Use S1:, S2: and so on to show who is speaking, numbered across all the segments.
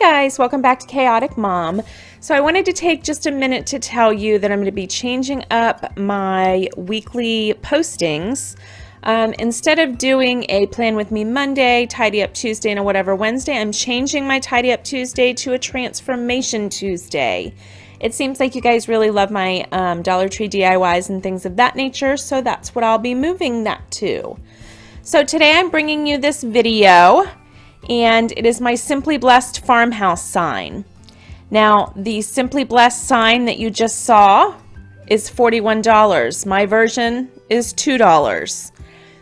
S1: guys, welcome back to Chaotic Mom. So I wanted to take just a minute to tell you that I'm going to be changing up my weekly postings. Instead of doing a Plan With Me Monday, Tidy Up Tuesday, and a whatever Wednesday, I'm changing my Tidy Up Tuesday to a Transformation Tuesday. It seems like you guys really love my Dollar Tree DIYs and things of that nature, so that's what I'll be moving that to. So today I'm bringing you this video, and it is my Simply Blessed Farmhouse sign. Now, the Simply Blessed sign that you just saw is $41. My version is $2.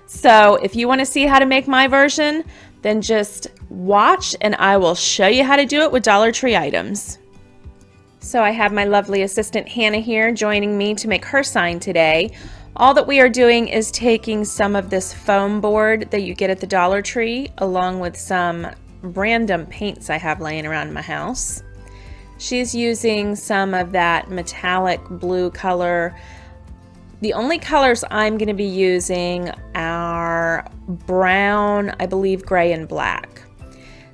S1: So if you want to see how to make my version, then just watch and I will show you how to do it with Dollar Tree items. So I have my lovely assistant Hannah here joining me to make her sign today. All that we are doing is taking some of this foam board that you get at the Dollar Tree along with some random paints I have laying around in my house. She's using some of that metallic blue color. The only colors I'm going to be using are brown, I believe gray and black.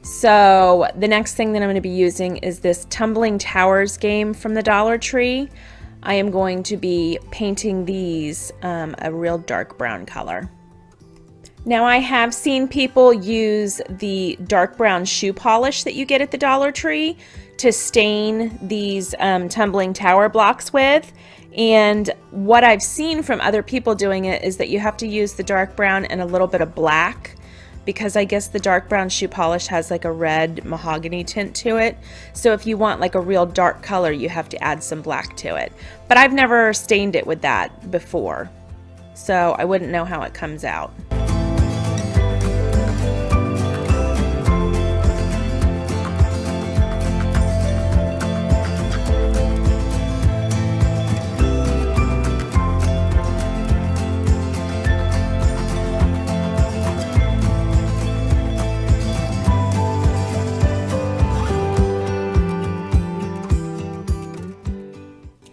S1: So the next thing that I'm going to be using is this Tumbling Towers game from the Dollar Tree. I am going to be painting these a real dark brown color. Now I have seen people use the dark brown shoe polish that you get at the Dollar Tree to stain these tumbling tower blocks with. And what I've seen from other people doing it is that you have to use the dark brown and a little bit of black, because I guess the dark brown shoe polish has like a red mahogany tint to it. So if you want like a real dark color, you have to add some black to it. But I've never stained it with that before, so I wouldn't know how it comes out.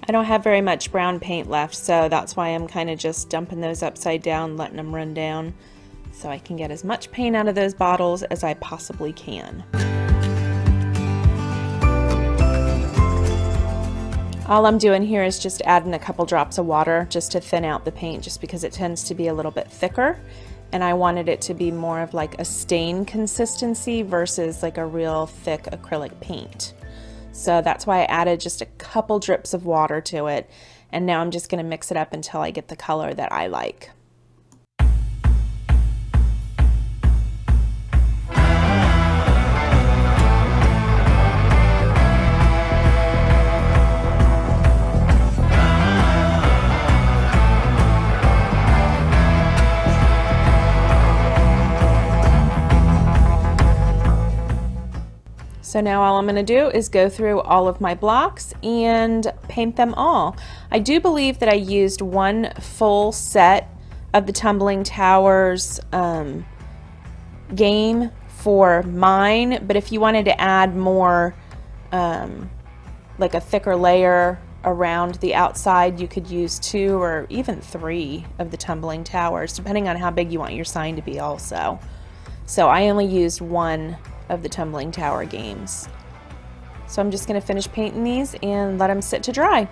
S1: I don't have very much brown paint left, so that's why I'm kind of just dumping those upside down, letting them run down so I can get as much paint out of those bottles as I possibly can. All I'm doing here is just adding a couple drops of water just to thin out the paint, just because it tends to be a little bit thicker, and I wanted it to be more of like a stain consistency versus like a real thick acrylic paint. So that's why I added just a couple drips of water to it, and now I'm just going to mix it up until I get the color that I like. So now all I'm going to do is go through all of my blocks and paint them all. I do believe that I used one full set of the Tumbling Towers game for mine, but if you wanted to add more, like a thicker layer around the outside, you could use 2 or even 3 of the Tumbling Towers, depending on how big you want your sign to be also. So I only used 1 of the Tumbling Tower games. So I'm just going to finish painting these and let them sit to dry.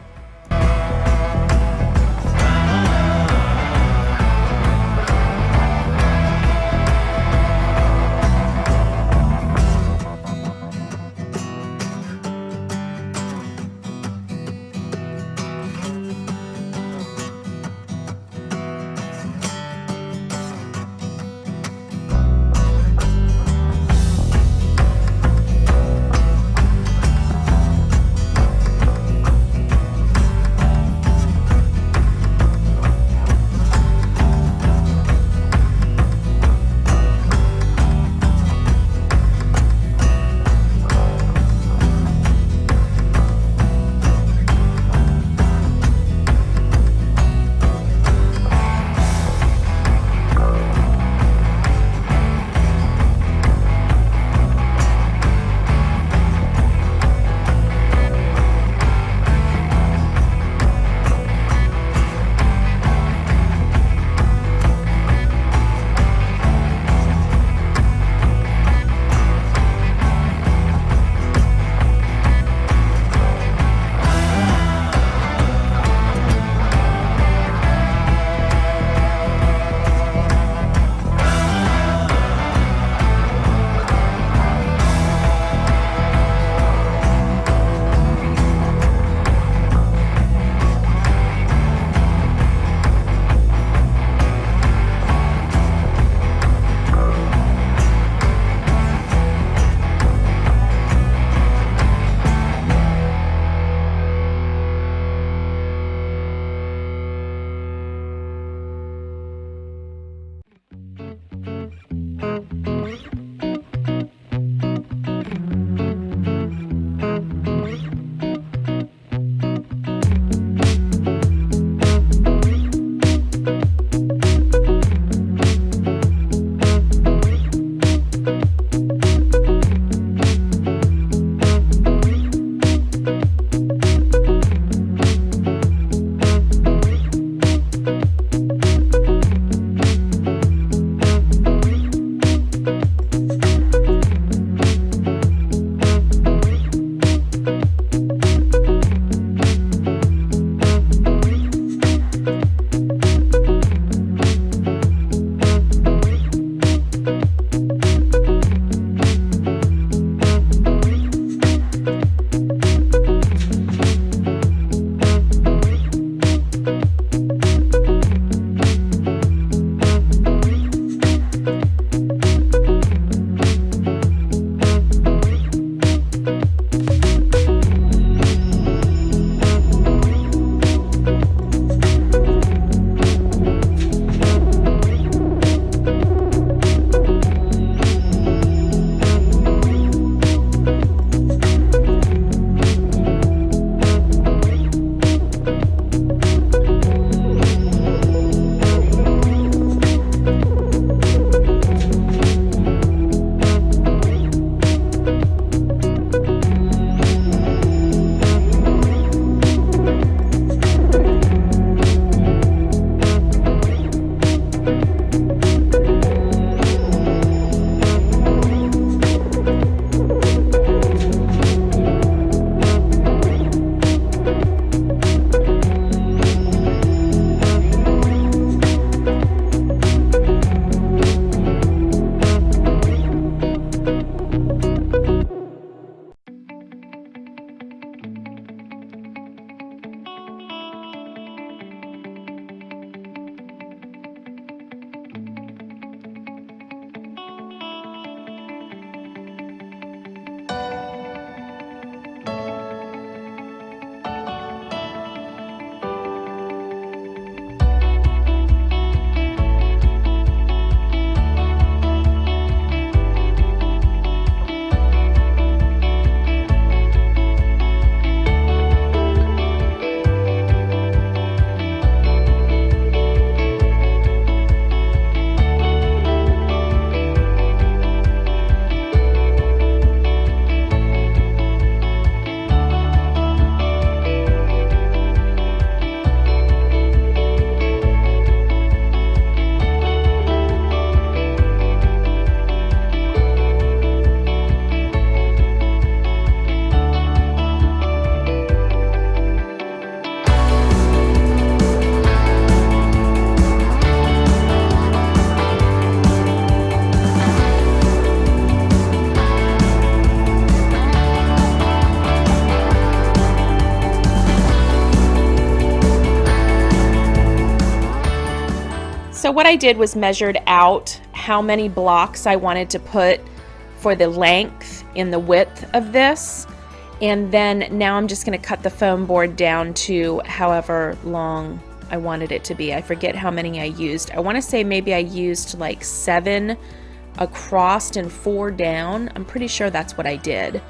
S1: So what I did was measured out how many blocks I wanted to put for the length and the width of this. And then now I'm just going to cut the foam board down to however long I wanted it to be. I forget how many I used. I want to say maybe I used like 7 across and 4 down. I'm pretty sure that's what I did.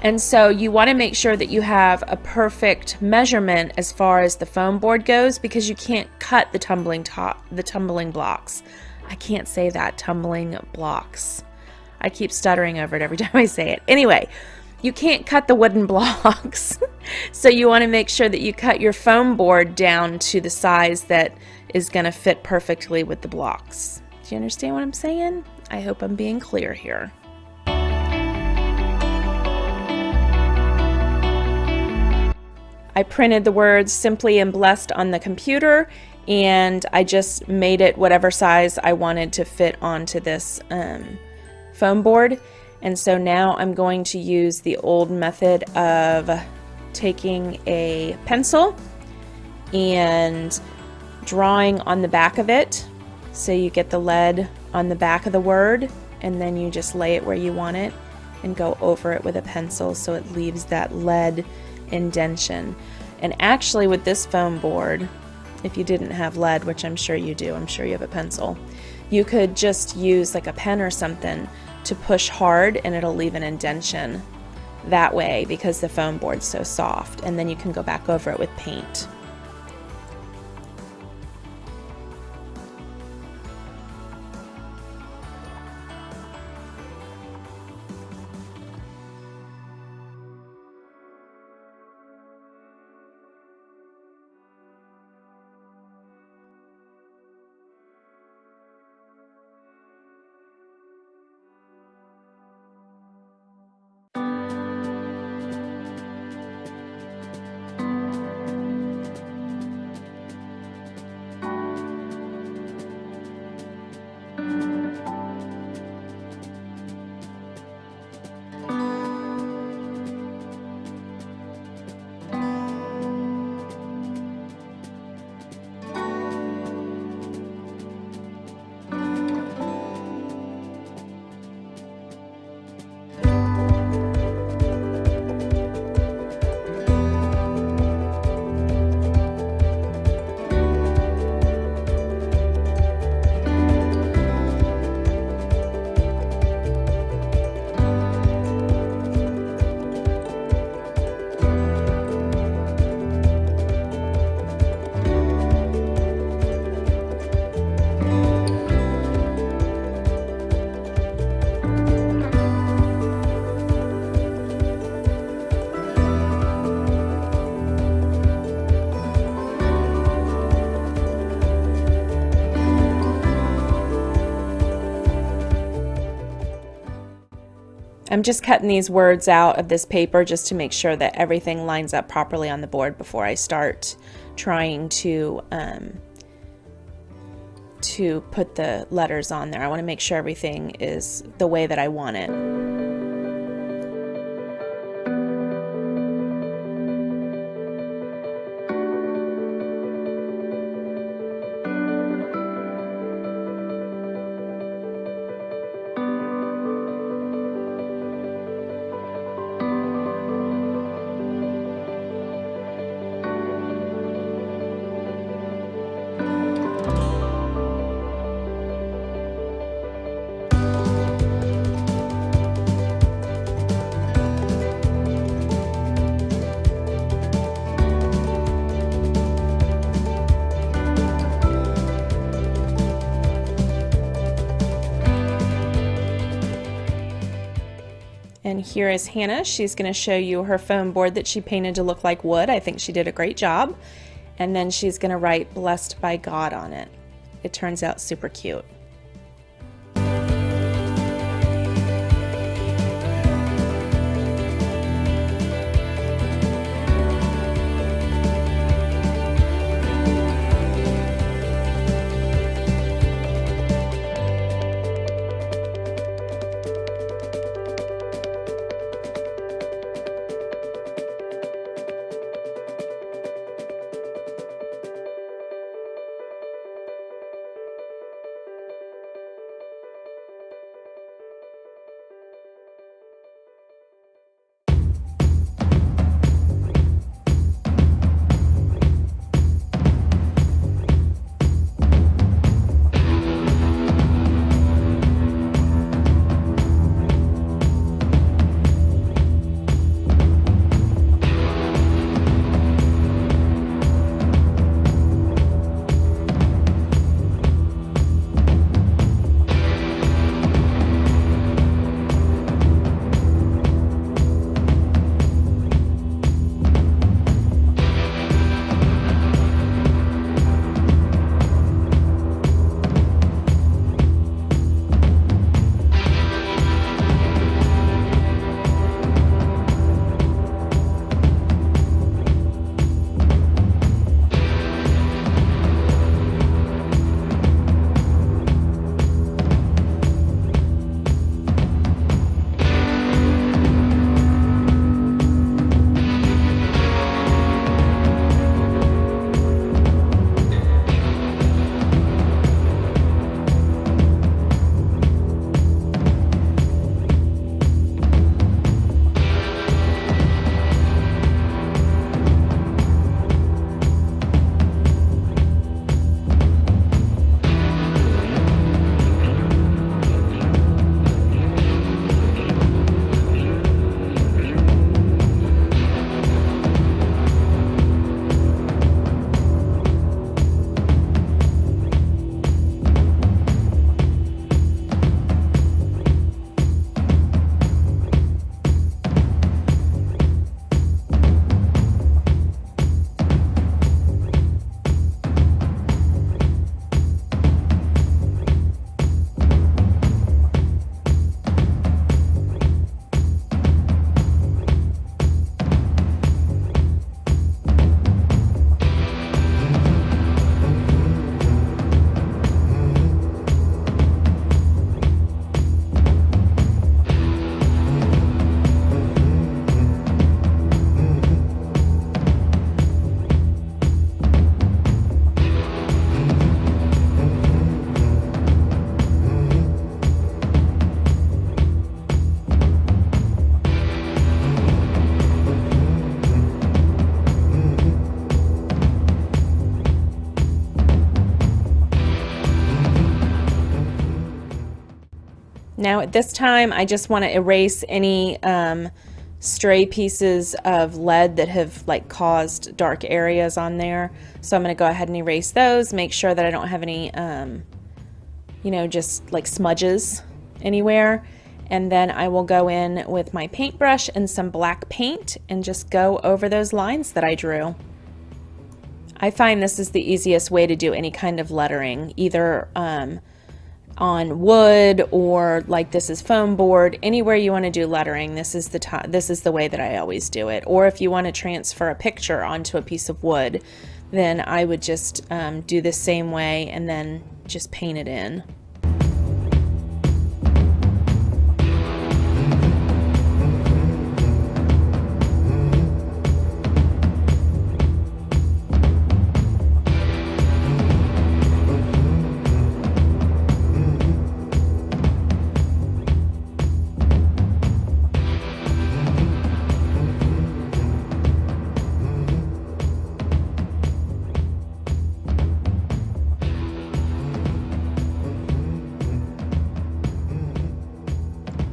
S1: And so you want to make sure that you have a perfect measurement as far as the foam board goes, because you can't cut the tumbling blocks. I can't say that, tumbling blocks. I keep stuttering over it every time I say it. Anyway, you can't cut the wooden blocks. So you want to make sure that you cut your foam board down to the size that is going to fit perfectly with the blocks. Do you understand what I'm saying? I hope I'm being clear here. I printed the words Simply and Blessed on the computer, and I just made it whatever size I wanted to fit onto this foam board. And so now I'm going to use the old method of taking a pencil and drawing on the back of it. So you get the lead on the back of the word, and then you just lay it where you want it and go over it with a pencil so it leaves that lead indentation. And actually with this foam board, if you didn't have lead, which I'm sure you do, I'm sure you have a pencil, you could just use like a pen or something to push hard and it'll leave an indentation that way because the foam board's so soft, and then you can go back over it with paint. I'm just cutting these words out of this paper just to make sure that everything lines up properly on the board before I start trying to put the letters on there. I want to make sure everything is the way that I want it. And here is Hannah. She's going to show you her foam board that she painted to look like wood. I think she did a great job. And then she's going to write "Blessed by God" on it. It turns out super cute. Now at this time, I just want to erase any stray pieces of lead that have like caused dark areas on there. So I'm going to go ahead and erase those, make sure that I don't have any, you know, just like smudges anywhere. And then I will go in with my paintbrush and some black paint and just go over those lines that I drew. I find this is the easiest way to do any kind of lettering, either on wood, or like this is foam board, anywhere you want to do lettering, this is the way that I always do it. Or if you want to transfer a picture onto a piece of wood, then I would just do the same way and then just paint it in.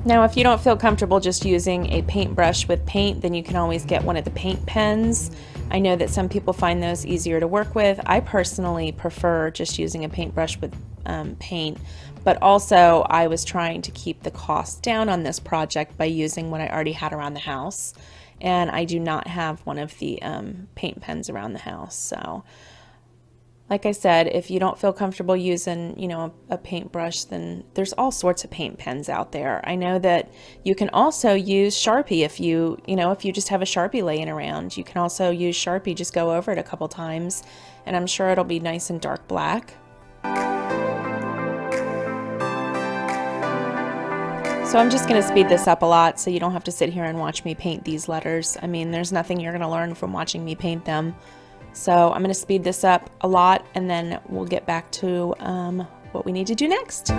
S1: Now, if you don't feel comfortable just using a paintbrush with paint, then you can always get one of the paint pens. I know that some people find those easier to work with. I personally prefer just using a paintbrush with paint, but also I was trying to keep the cost down on this project by using what I already had around the house, and I do not have one of the paint pens around the house. So like I said, if you don't feel comfortable using, a paintbrush, then there's all sorts of paint pens out there. I know that you can also use Sharpie if you just have a Sharpie laying around. You can also use Sharpie, just go over it a couple times, and I'm sure it'll be nice and dark black. So I'm just going to speed this up a lot so you don't have to sit here and watch me paint these letters. I mean, there's nothing you're going to learn from watching me paint them. So I'm going to speed this up a lot, and then we'll get back to what we need to do next.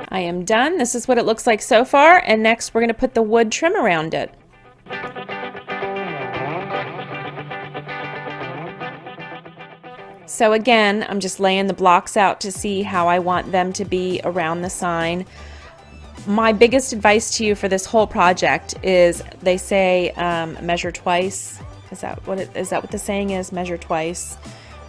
S1: I am done. This is what it looks like so far, and next we're going to put the wood trim around it. So again, I'm just laying the blocks out to see how I want them to be around the sign. My biggest advice to you for this whole project is, they say measure twice. Is that what the saying is? Measure twice.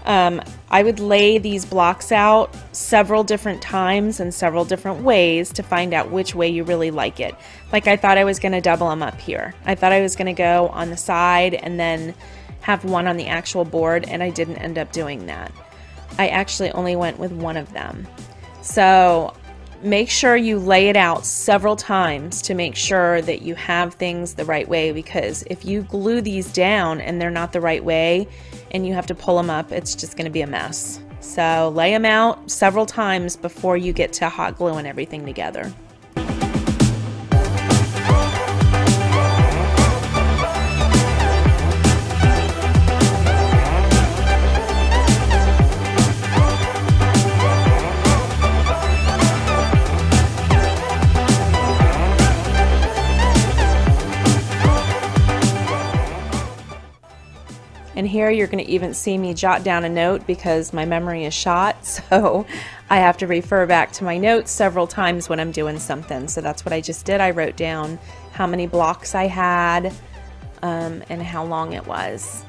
S1: I would lay these blocks out several different times and several different ways to find out which way you really like it. Like, I thought I was going to double them up here. I thought I was going to go on the side and then have one on the actual board, and I didn't end up doing that. I actually only went with one of them. So make sure you lay it out several times to make sure that you have things the right way, because if you glue these down and they're not the right way and you have to pull them up, it's just going to be a mess. So lay them out several times before you get to hot gluing everything together. And here you're going to even see me jot down a note because my memory is shot, so I have to refer back to my notes several times when I'm doing something. So that's what I just did. I wrote down how many blocks I had and how long it was.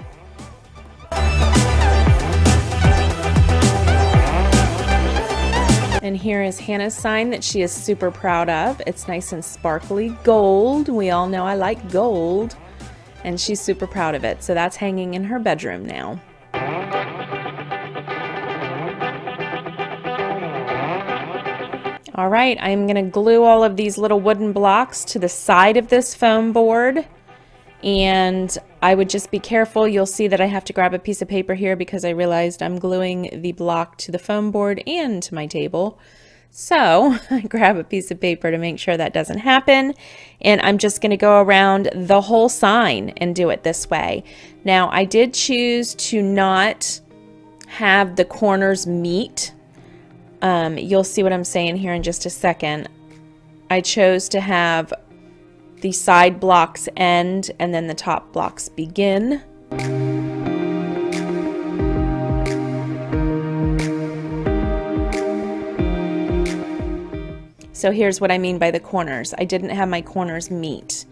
S1: And here is Hannah's sign that she is super proud of. It's nice and sparkly gold. We all know I like gold. And she's super proud of it. So that's hanging in her bedroom now. All right, I'm gonna glue all of these little wooden blocks to the side of this foam board. And I would just be careful. You'll see that I have to grab a piece of paper here because I realized I'm gluing the block to the foam board and to my table. So I grab a piece of paper to make sure that doesn't happen. And I'm just going to go around the whole sign and do it this way. Now, I did choose to not have the corners meet. You'll see what I'm saying here in just a second. I chose to have the side blocks end and then the top blocks begin. So here's what I mean by the corners. I didn't have my corners meet.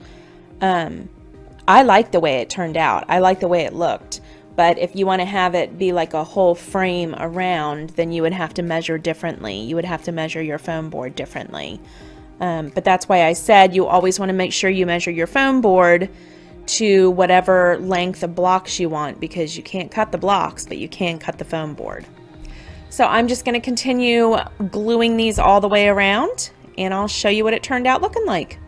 S1: I like the way it turned out. I like the way it looked. But if you want to have it be like a whole frame around, then you would have to measure differently. You would have to measure your foam board differently. But that's why I said you always want to make sure you measure your foam board to whatever length of blocks you want, because you can't cut the blocks, but you can cut the foam board. So I'm just going to continue gluing these all the way around, and I'll show you what it turned out looking like.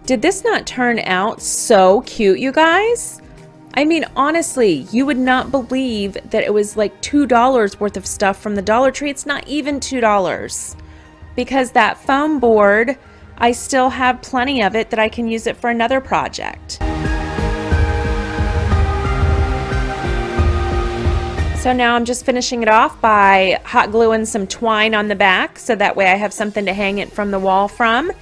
S1: Did this not turn out so cute, you guys? I mean, honestly, you would not believe that it was like $2 worth of stuff from the Dollar Tree. It's not even $2, because that foam board, I still have plenty of it that I can use it for another project. So now I'm just finishing it off by hot gluing some twine on the back so that way I have something to hang it from the wall from,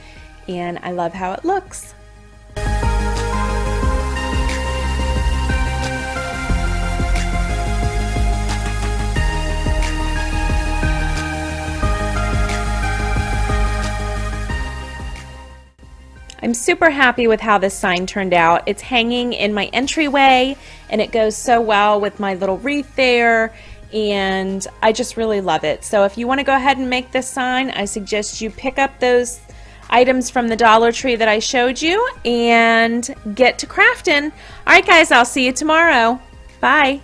S1: and I love how it looks. I'm super happy with how this sign turned out. It's hanging in my entryway and it goes so well with my little wreath there, and I just really love it. So if you want to go ahead and make this sign, I suggest you pick up those items from the Dollar Tree that I showed you and get to crafting. All right guys, I'll see you tomorrow. Bye.